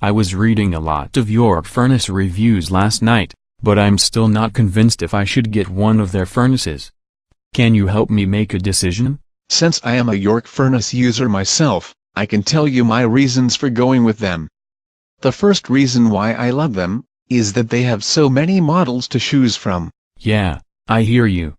I was reading a lot of York furnace reviews last night, but I'm still not convinced if I should get one of their furnaces. Can you help me make a decision? Since I am a York furnace user myself, I can tell you my reasons for going with them. The first reason why I love them is that they have so many models to choose from. Yeah, I hear you.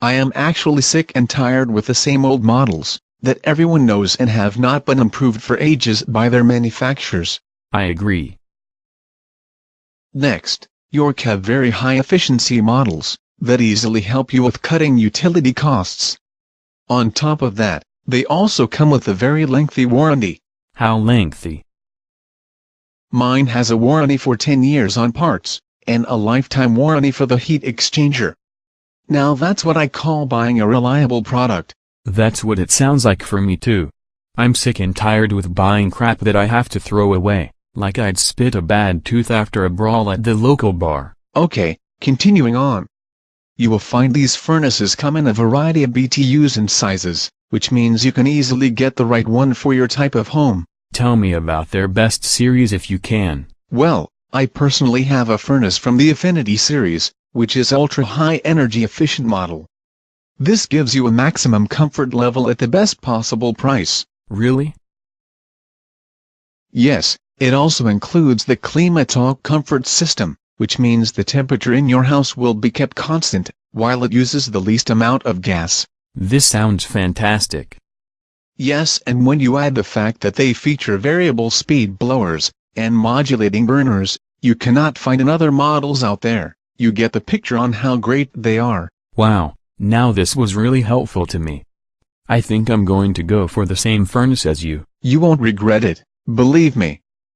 I am actually sick and tired with the same old models that everyone knows and have not been improved for ages by their manufacturers. I agree. Next, York have very high efficiency models that easily help you with cutting utility costs. On top of that, they also come with a very lengthy warranty. How lengthy? Mine has a warranty for 10 years on parts, and a lifetime warranty for the heat exchanger. Now that's what I call buying a reliable product. That's what it sounds like for me too. I'm sick and tired with buying crap that I have to throw away, like I'd spit a bad tooth after a brawl at the local bar. Okay, continuing on. You will find these furnaces come in a variety of BTUs and sizes, which means you can easily get the right one for your type of home. Tell me about their best series if you can. Well, I personally have a furnace from the Affinity series, which is ultra high energy efficient model. This gives you a maximum comfort level at the best possible price. Really? Yes, it also includes the Climatalk comfort system, which means the temperature in your house will be kept constant, while it uses the least amount of gas. This sounds fantastic. Yes, and when you add the fact that they feature variable speed blowers and modulating burners, you cannot find another models out there. You get the picture on how great they are. Wow, now this was really helpful to me. I think I'm going to go for the same furnace as you. You won't regret it, believe me.